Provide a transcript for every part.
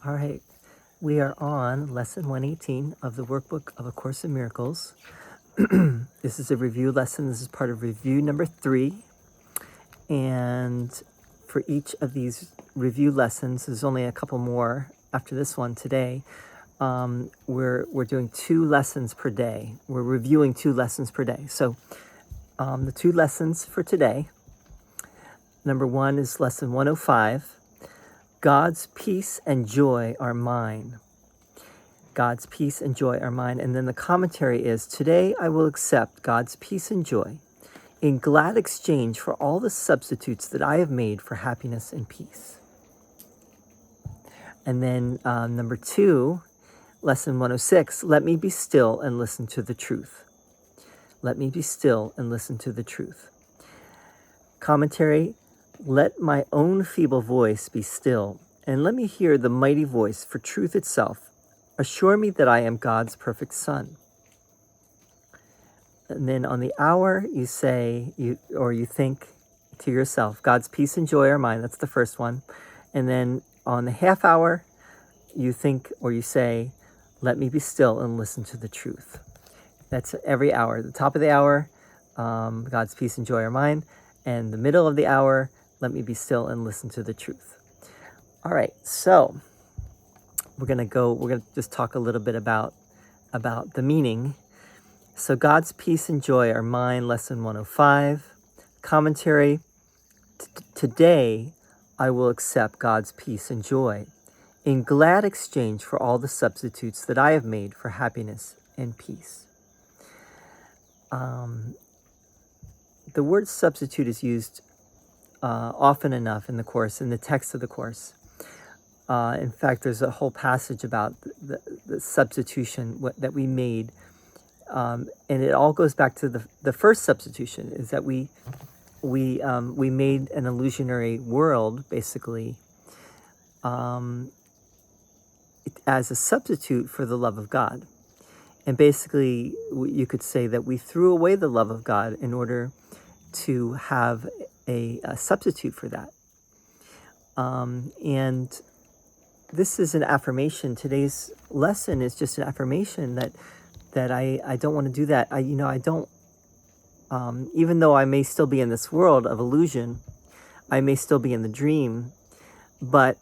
All right, we are on lesson 118 of the Workbook of A Course in Miracles. This is a review lesson. This is part of review number 3. And for each of these review lessons, there's only a couple more after this one today. We're doing 2 lessons per day. We're reviewing 2 lessons per day. So the 2 lessons for today, number 1 is lesson 105. God's peace and joy are mine. God's peace and joy are mine. And then the commentary is, today I will accept God's peace and joy in glad exchange for all the substitutes that I have made for happiness and peace. And then number 2, lesson 106, let me be still and listen to the truth. Let me be still and listen to the truth. Commentary, let my own feeble voice be still, and let me hear the mighty voice for truth itself. Assure me that I am God's perfect son. And then on the hour, you say, you think to yourself, God's peace and joy are mine. That's the first one. And then on the half hour, you think or you say, let me be still and listen to the truth. That's every hour. The top of the hour, God's peace and joy are mine. And the middle of the hour, let me be still and listen to the truth. All right, so we're going to just talk a little bit about the meaning. So God's peace and joy are mine, lesson 105. Commentary, today I will accept God's peace and joy in glad exchange for all the substitutes that I have made for happiness and peace. The word substitute is used often enough in the Course, in the text of the Course. In fact, there's a whole passage about the substitution that we made. And it all goes back to the first substitution, is that we made an illusionary world, basically, as a substitute for the love of God. And basically, you could say that we threw away the love of God in order to have a substitute for that. And this is an affirmation. Today's lesson is just an affirmation that I don't want to do that. I don't, even though I may still be in this world of illusion, I may still be in the dream, but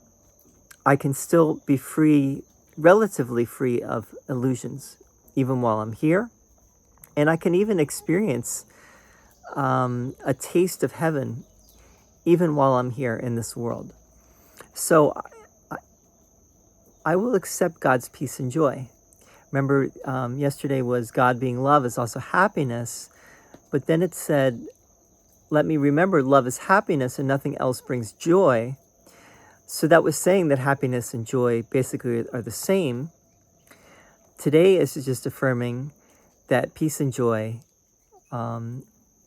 I can still be free, relatively free of illusions, even while I'm here. And I can even experience a taste of heaven, even while I'm here in this world. So I will accept God's peace and joy. Remember, yesterday was God being love is also happiness, but then it said, let me remember love is happiness and nothing else brings joy. So that was saying that happiness and joy basically are the same. Today is just affirming that peace and joy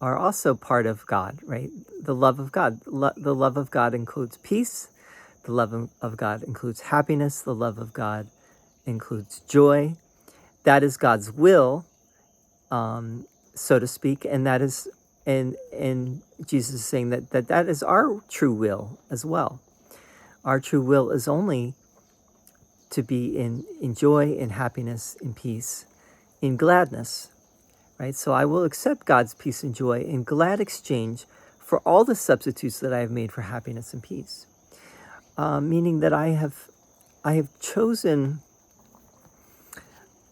are also part of God, right? The love of God. The love of God includes peace. The love of God includes happiness. The love of God includes joy. That is God's will, so to speak, and that is, and Jesus is saying that is our true will as well. Our true will is only to be in joy, in happiness, in peace, in gladness, right? So I will accept God's peace and joy in glad exchange for all the substitutes that I have made for happiness and peace. Meaning that I have chosen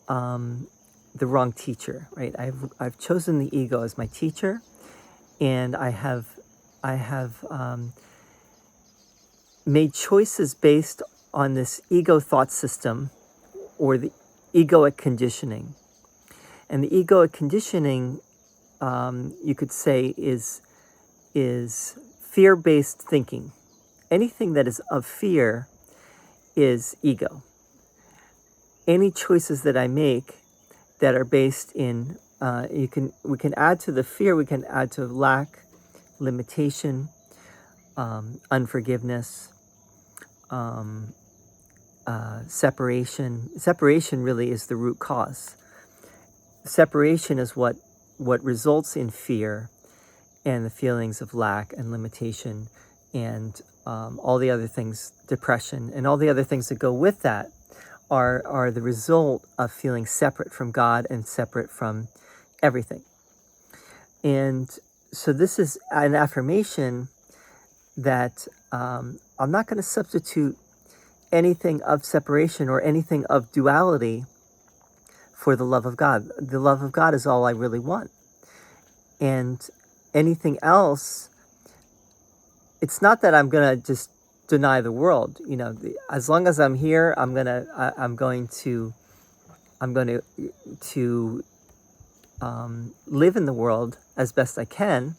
the wrong teacher, right? I've chosen the ego as my teacher, and I have made choices based on this ego thought system, or the egoic conditioning. And the egoic conditioning, you could say, is fear-based thinking. Anything that is of fear is ego. Any choices that I make that are based in, we can add to the fear, we can add to lack, limitation, unforgiveness, separation. Separation really is the root cause. Separation is what results in fear and the feelings of lack and limitation and all the other things, depression, and all the other things that go with that are the result of feeling separate from God and separate from everything. And so this is an affirmation that I'm not going to substitute anything of separation or anything of duality for the love of God. The love of God is all I really want. And anything else, it's not that I'm going to just deny the world. As long as I'm here, I'm going to live in the world as best I can.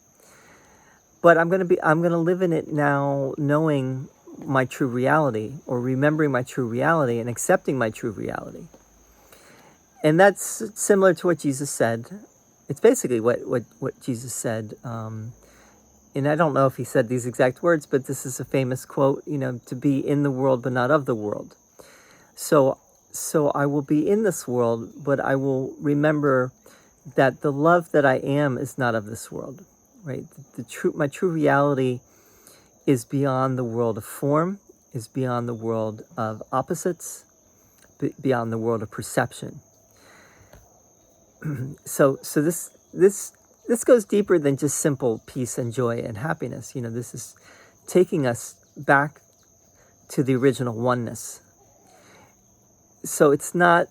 But I'm going to live in it now, knowing my true reality, or remembering my true reality and accepting my true reality. And that's similar to what Jesus said. It's basically what Jesus said. And I don't know if he said these exact words, but this is a famous quote, to be in the world, but not of the world. So I will be in this world, but I will remember that the love that I am is not of this world, right? My true reality is beyond the world of form, is beyond the world of opposites, beyond the world of perception. So this goes deeper than just simple peace and joy and happiness. This is taking us back to the original oneness. So it's not,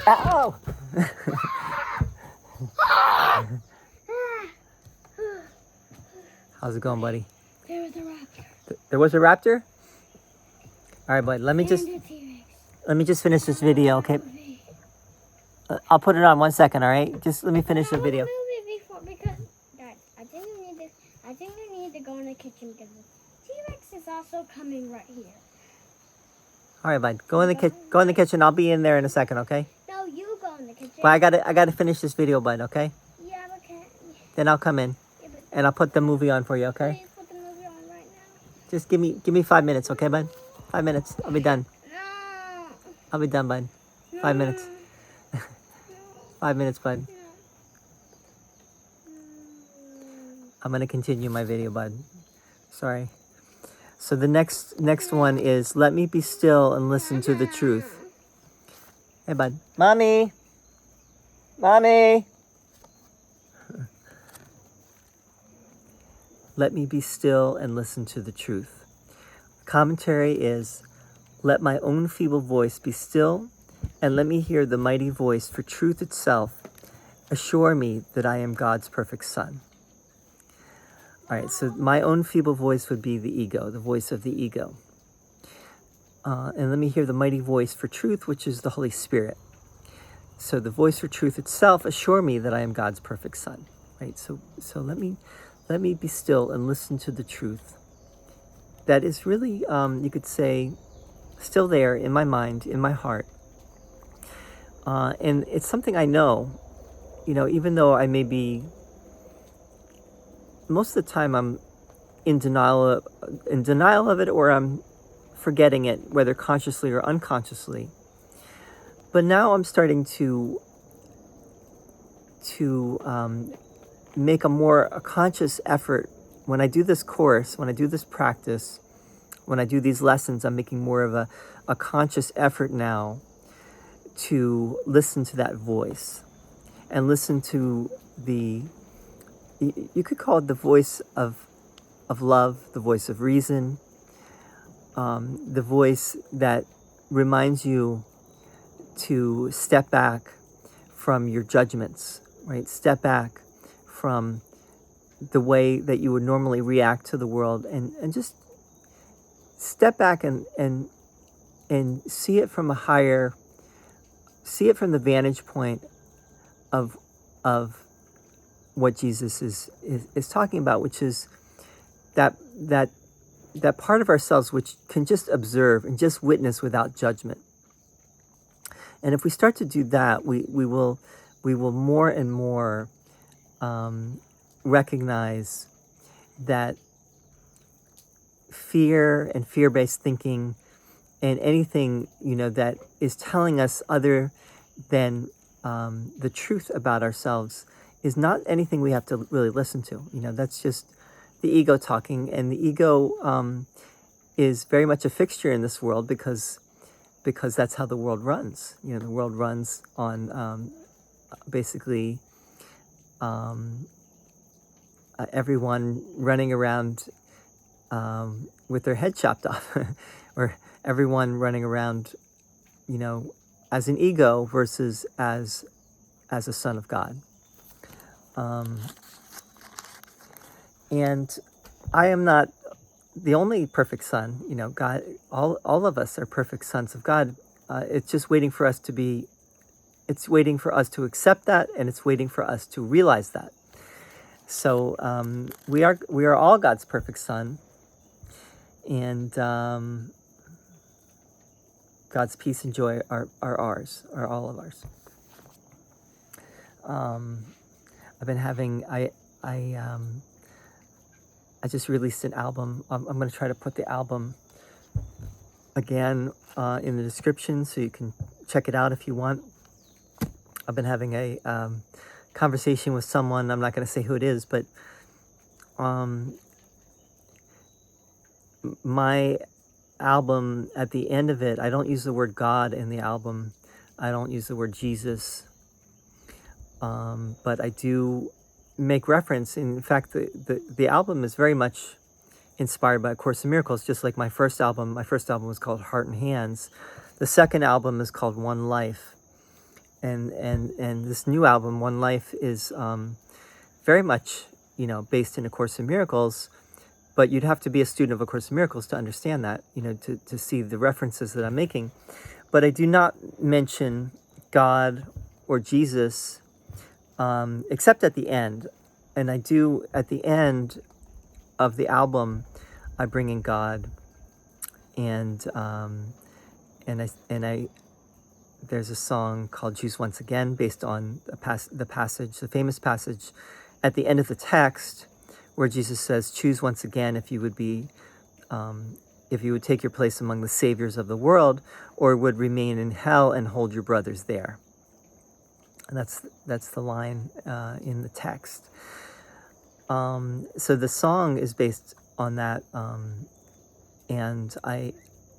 ow! How's it going, buddy? There was a raptor. There was a raptor? All right, bud. Let me just finish this video, okay? I'll put it on 1 second, all right? Just let me finish the video. Because, Dad, I think we need to go in the kitchen because the T-Rex is also coming right here. All right, bud. Go in the kitchen. I'll be in there in a second, okay? No, you go in the kitchen. But I gotta finish this video, bud, okay? Yeah, but can. Then I'll come in. Yeah, but And I'll put the movie on for you, okay? please put the movie on right now. Just give me 5 minutes, okay, bud? 5 minutes. I'll be done. No. I'll be done, bud. 5 minutes. 5 minutes, bud. I'm gonna continue my video, bud. Sorry. So the next one is let me be still and listen to the truth. Hey, bud. Mommy. Let me be still and listen to the truth. Commentary is let my own feeble voice be still and let me hear the mighty voice for truth itself. Assure me that I am God's perfect son. All right, so my own feeble voice would be the ego, the voice of the ego. And let me hear the mighty voice for truth, which is the Holy Spirit. So the voice for truth itself, assure me that I am God's perfect son. Right, so let me be still and listen to the truth. That is really, you could say, still there in my mind, in my heart. And it's something I know, even though I may be, most of the time I'm in denial of it, or I'm forgetting it, whether consciously or unconsciously. But now I'm starting to make a conscious effort. When I do this course, when I do this practice, when I do these lessons, I'm making more of a conscious effort now to listen to that voice and listen to you could call it the voice of love, the voice of reason, the voice that reminds you to step back from your judgments, right? Step back from the way that you would normally react to the world and just step back and see it from see it from the vantage point of what Jesus is talking about, which is that part of ourselves which can just observe and just witness without judgment. And if we start to do that, we will more and more recognize that fear and fear-based thinking and anything that is telling us other than the truth about ourselves is not anything we have to really listen to. the ego talking, and the ego is very much a fixture in this world because that's how the world runs. The world runs on basically everyone running around with their head chopped off, or everyone running around, as an ego versus as a son of God. And I am not the only perfect son. God, all of us are perfect sons of God. It's just waiting for us to be. It's waiting for us to accept that, and it's waiting for us to realize that. So we are all God's perfect son, and God's peace and joy are ours, are all of ours. I've been having I just released an album. I'm going to try to put the album again in the description so you can check it out if you want. I've been having a conversation with someone. I'm not going to say who it is, but my album, at the end of it, I don't use the word God in the album. I don't use the word Jesus. But I do make reference. In fact, the album is very much inspired by A Course in Miracles, just like my first album. My first album was called Heart and Hands. The second album is called One Life. And this new album, One Life, is very much, based in A Course in Miracles. But you'd have to be a student of A Course in Miracles to understand that, to see the references that I'm making. But I do not mention God or Jesus except at the end. And I do, at the end of the album, I bring in God, and I there's a song called "Choose Once Again" based on the famous passage at the end of the text, where Jesus says, "Choose once again if you would take your place among the saviors of the world, or would remain in hell and hold your brothers there." And that's the line in the text. So the song is based on that, and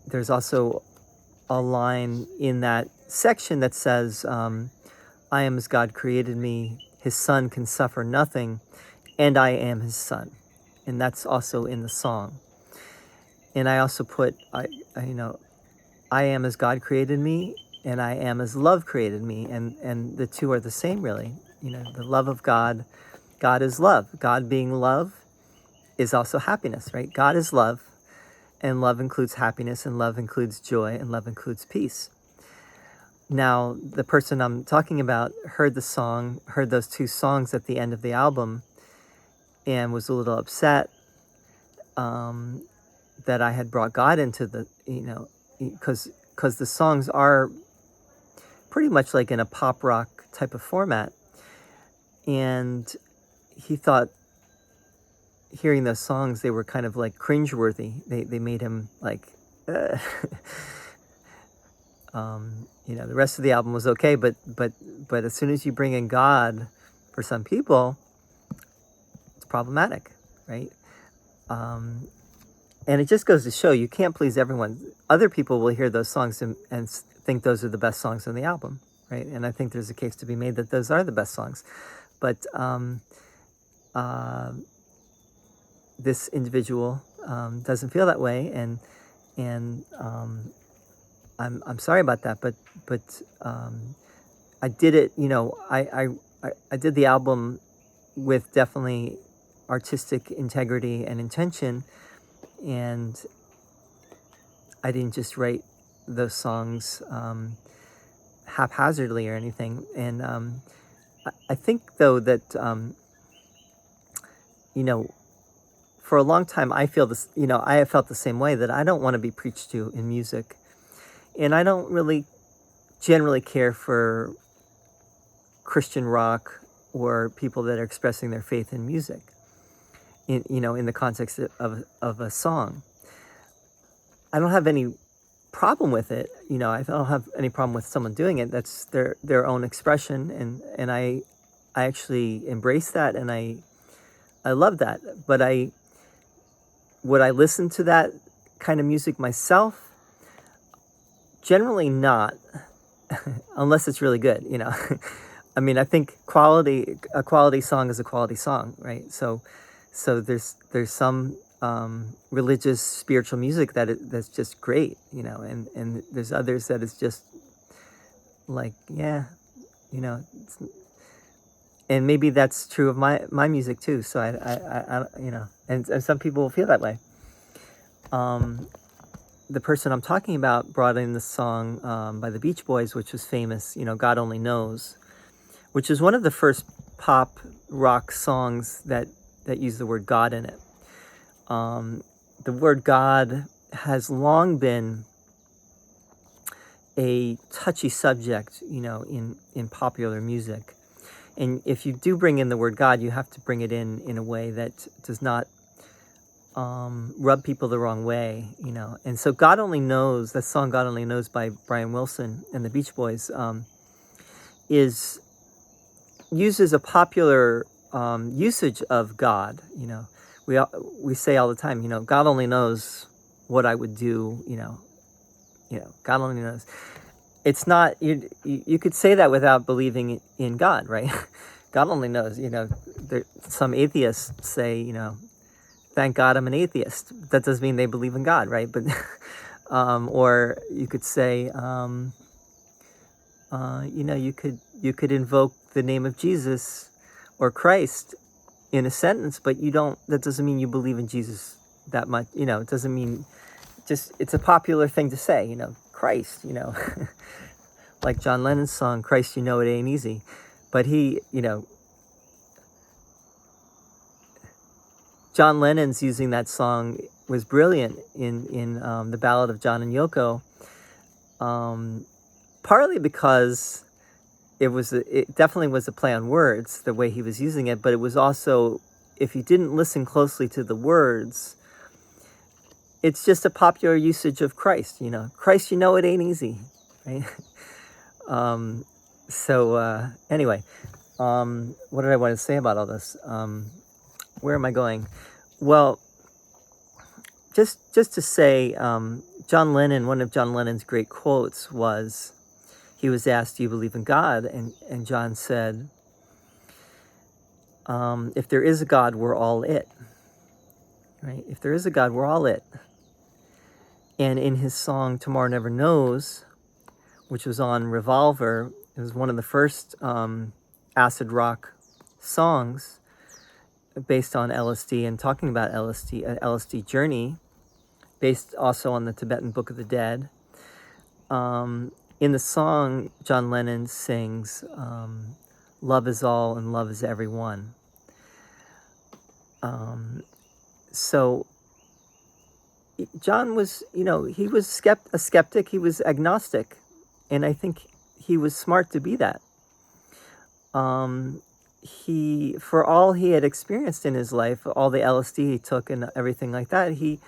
there's also a line in that section that says, "I am as God created me. His son can suffer nothing, and I am his son." And that's also in the song. And I also put, I am as God created me, and I am as love created me, and the two are the same, really. The love of God. God is love. God being love is also happiness, right? God is love, and love includes happiness, and love includes joy, and love includes peace. Now, the person I'm talking about heard those two songs at the end of the album, and was a little upset that I had brought God into the, because the songs are pretty much like in a pop rock type of format. And he thought, hearing those songs, they were kind of like cringeworthy. They made him like, the rest of the album was okay, but as soon as you bring in God, for some people, it's problematic, right? And it just goes to show you can't please everyone. Other people will hear those songs and think those are the best songs on the album, right? And I think there's a case to be made that those are the best songs. But this individual doesn't feel that way, and I'm sorry about that. But I did it. I did the album with definitely artistic integrity and intention, and I didn't just write those songs haphazardly or anything. And I think, though, that for a long time I feel this. I have felt the same way, that I don't want to be preached to in music, and I don't really generally care for Christian rock or people that are expressing their faith in music. In the context of a song, I don't have any problem with it. I don't have any problem with someone doing it. That's their own expression, and I actually embrace that, and I love that. But I would I listen to that kind of music myself? Generally not, unless it's really good, you know. I mean, I think a quality song is a quality song, right? So there's some religious, spiritual music that's just great, you know, and there's others that is just like, yeah, you know, and maybe that's true of my music too. So I you know, and some people will feel that way. The person I'm talking about brought in this song by the Beach Boys, which was famous, you know, God Only Knows, which is one of the first pop rock songs that use the word God in it. The word God has long been a touchy subject, you know, in popular music. And if you do bring in the word God, you have to bring it in a way that does not rub people the wrong way, you know. And so God Only Knows, that song God Only Knows by Brian Wilson and the Beach Boys, uses a popular usage of God, you know. We say all the time, you know, God only knows what I would do, you know, God only knows. It's not, you could say that without believing in God, right? God only knows, you know. Some atheists say, you know, thank God I'm an atheist. That doesn't mean they believe in God, right? But or you could say, you know, you could invoke the name of Jesus or Christ in a sentence, but that doesn't mean you believe in Jesus that much, you know. It doesn't mean, it's a popular thing to say, you know, Christ, you know. Like John Lennon's song, Christ, you know it ain't easy. But he, you know, John Lennon's using that song was brilliant in the Ballad of John and Yoko, partly because it definitely was a play on words, the way he was using it, but it was also, if you didn't listen closely to the words, it's just a popular usage of Christ, you know. Christ, you know it ain't easy, right? Anyway, what did I want to say about all this? Where am I going? Well, just to say, John Lennon, one of John Lennon's great quotes was, he was asked, do you believe in God? And John said, if there is a God, we're all it. Right? If there is a God, we're all it. And in his song, Tomorrow Never Knows, which was on Revolver, it was one of the first acid rock songs based on LSD and talking about LSD journey, based also on the Tibetan Book of the Dead. In the song, John Lennon sings, love is all and love is everyone. So John was, you know, he was a skeptic, he was agnostic, and I think he was smart to be that. For all he had experienced in his life, all the LSD he took and everything like that, he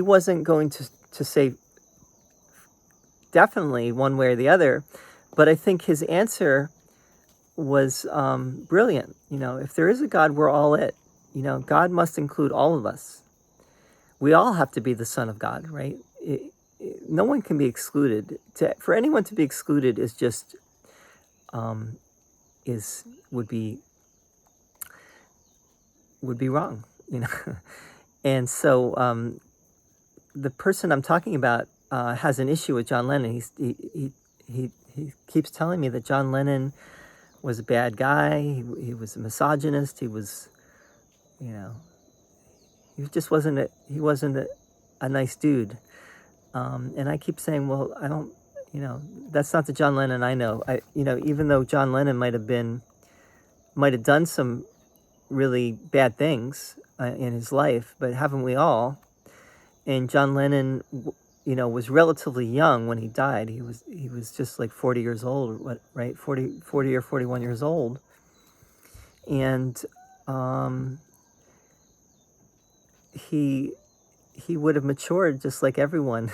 wasn't going to say definitely one way or the other, but I think his answer was brilliant. You know, if there is a God, we're all it. You know, God must include all of us. We all have to be the Son of God, right? No one can be excluded. For anyone to be excluded is just would be wrong, you know. And so the person I'm talking about has an issue with John Lennon. He keeps telling me that John Lennon was a bad guy. He was a misogynist. He was, you know, he just wasn't a nice dude. And I keep saying, well, I don't, you know, that's not the John Lennon I know. You know, even though John Lennon might have done some really bad things in his life, but haven't we all? And John Lennon, you know, was relatively young when he died. He was just like 40 years old, right? 40 or 41 years old. And he would have matured just like everyone.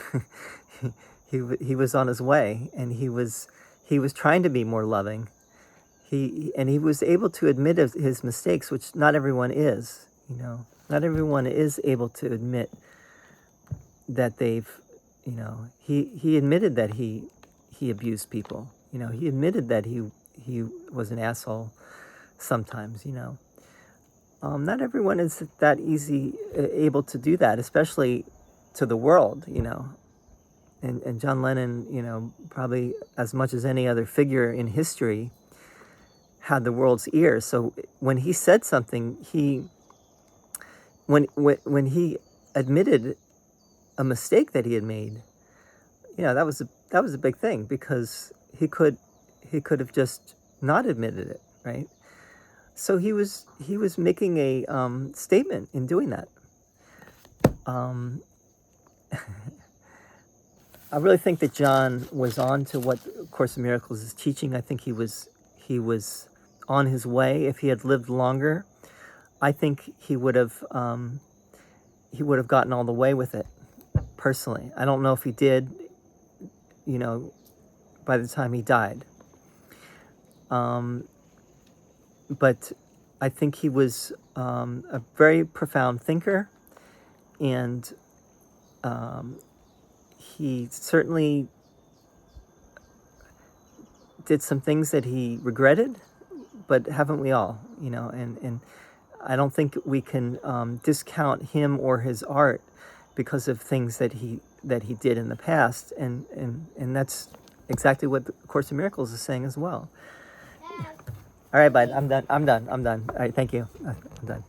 he was on his way, and he was trying to be more loving. He was able to admit his mistakes, which not everyone is. You know, not everyone is able to admit that they've, you know, he admitted that he abused people. You know, he admitted that he was an asshole sometimes. You know, not everyone is that easy able to do that, especially to the world. You know, and John Lennon, you know, probably as much as any other figure in history, had the world's ear. So when he said something, when he admitted a mistake that he had made, you know, that was a big thing, because he could have just not admitted it, right? So he was making a statement in doing that. I really think that John was on to what Course in Miracles is teaching. I think he was on his way. If he had lived longer, I think he would have gotten all the way with it. Personally, I don't know if he did. You know, by the time he died, but I think he was a very profound thinker, and he certainly did some things that he regretted, but haven't we all? You know, and I don't think we can discount him or his art because of things that he did in the past, and that's exactly what the Course in Miracles is saying as well. Dad. All right, bud, I'm done. All right, thank you. I'm done.